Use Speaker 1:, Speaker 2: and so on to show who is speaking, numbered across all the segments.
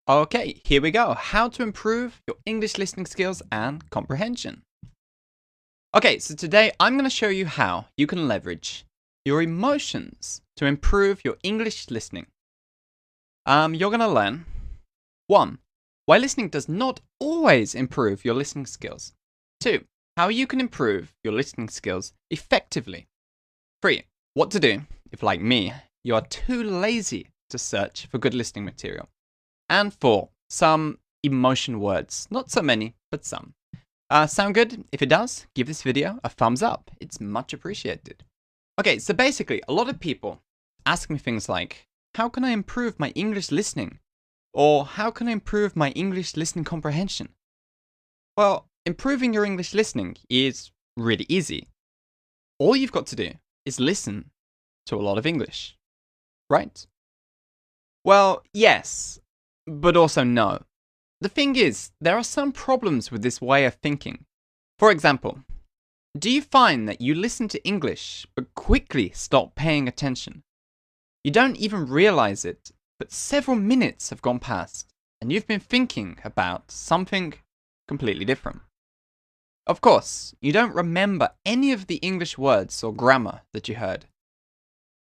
Speaker 1: Okay, here we go. How to improve your English listening skills and comprehension. Okay, so today I'm going to show you how you can leverage your emotions to improve your English listening. You're going to learn 1. Why listening does not always improve your listening skills. 2. How you can improve your listening skills effectively. 3. What to do if, like me, you are too lazy to search for good listening material. And 4. Some emotion words. Not so many, but some. Sound good? If it does, give this video a thumbs up. It's much appreciated. Okay, so basically, a lot of people ask me things like, how can I improve my English listening? Or how can I improve my English listening comprehension? Well, improving your English listening is really easy. All you've got to do is listen to a lot of English, right? Well, yes, but also no. The thing is, there are some problems with this way of thinking. For example, do you find that you listen to English but quickly stop paying attention? You don't even realize it, but several minutes have gone past and you've been thinking about something completely different. Of course, you don't remember any of the English words or grammar that you heard.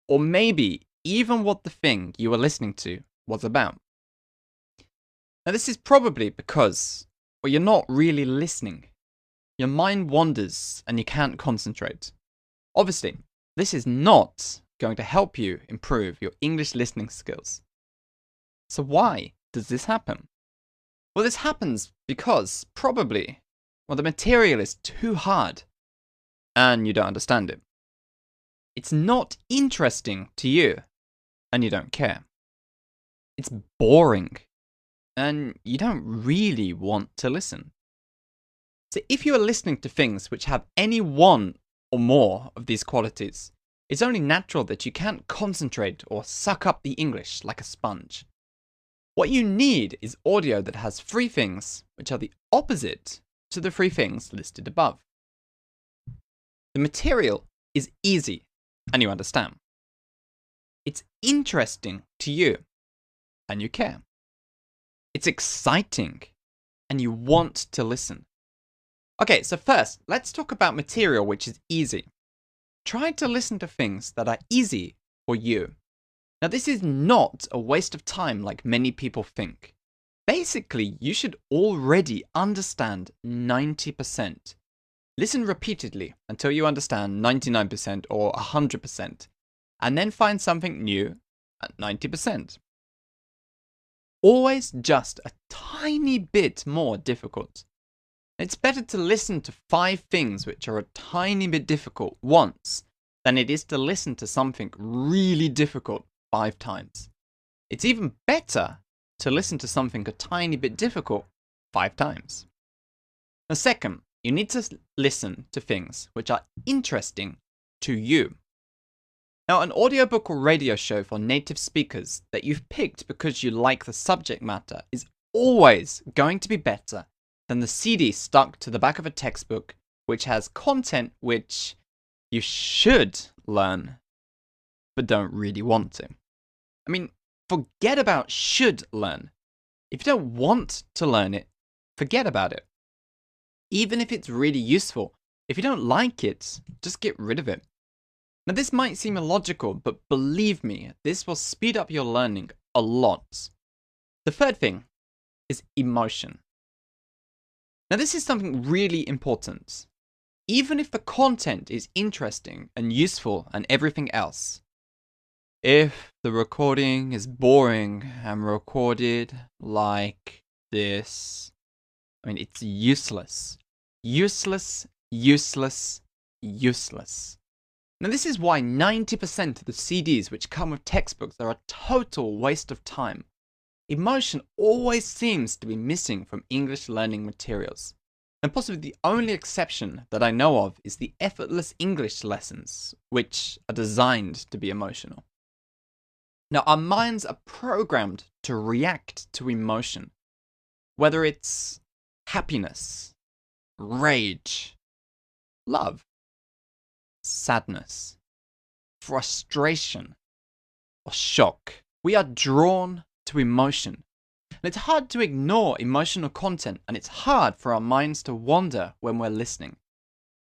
Speaker 1: Or maybe even what the thing you were listening to was about. Now, this is probably because, well, you're not really listening. Your mind wanders and you can't concentrate. Obviously, this is not going to help you improve your English listening skills. So why does this happen? Well, this happens because probably, the material is too hard and you don't understand it. It's not interesting to you and you don't care. It's boring and you don't really want to listen. So if you are listening to things which have any one or more of these qualities, it's only natural that you can't concentrate or suck up the English like a sponge. What you need is audio that has 3 things which are the opposite to the 3 things listed above. The material is easy and you understand. It's interesting to you and you care. It's exciting and you want to listen. Okay, so first, let's talk about material which is easy. Try to listen to things that are easy for you. Now, this is not a waste of time like many people think. Basically, you should already understand 90%. Listen repeatedly until you understand 99% or 100%, and then find something new at 90%. Always just a tiny bit more difficult. It's better to listen to 5 things which are a tiny bit difficult once than it is to listen to something really difficult 5 times. It's even better to listen to something a tiny bit difficult 5 times. Now, second, you need to listen to things which are interesting to you. Now, an audiobook or radio show for native speakers that you've picked because you like the subject matter is always going to be better than the CD stuck to the back of a textbook which has content which you should learn but don't really want to. I mean, forget about should learn. If you don't want to learn it, forget about it. Even if it's really useful, if you don't like it, just get rid of it. Now, this might seem illogical, but believe me, this will speed up your learning a lot. The third thing is emotion. Now, this is something really important. Even if the content is interesting and useful and everything else, if the recording is boring and recorded like this, it's useless. Useless, useless, useless. Now, this is why 90% of the CDs which come with textbooks are a total waste of time. Emotion always seems to be missing from English learning materials. And possibly the only exception that I know of is the effortless English lessons, which are designed to be emotional. Now, our minds are programmed to react to emotion, whether it's happiness, rage, love, sadness, frustration, or shock. We are drawn to emotion. And it's hard to ignore emotional content, and it's hard for our minds to wander when we're listening.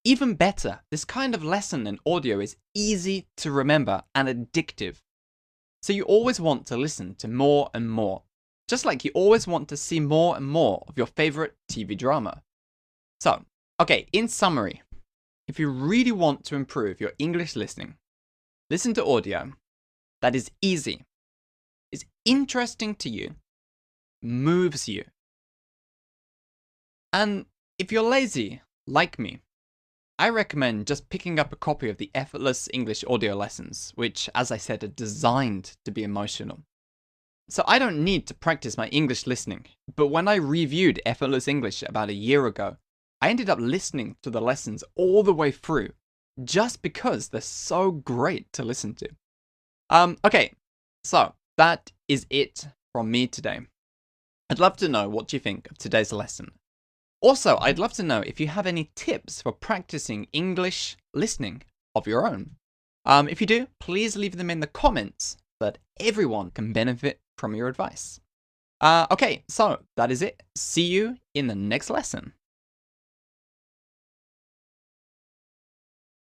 Speaker 1: Even better, this kind of lesson in audio is easy to remember and addictive. So you always want to listen to more and more, just like you always want to see more and more of your favorite TV drama. So, okay, in summary, if you really want to improve your English listening, listen to audio that is easy, is interesting to you, moves you. And if you're lazy, like me, I recommend just picking up a copy of the Effortless English audio lessons, which, as I said, are designed to be emotional. So I don't need to practice my English listening, but when I reviewed Effortless English about a year ago, I ended up listening to the lessons all the way through, just because they're so great to listen to. Okay, so that is it from me today. I'd love to know what you think of today's lesson. Also, I'd love to know if you have any tips for practicing English listening of your own. If you do, please leave them in the comments so that everyone can benefit from your advice. Okay, so that is it. See you in the next lesson.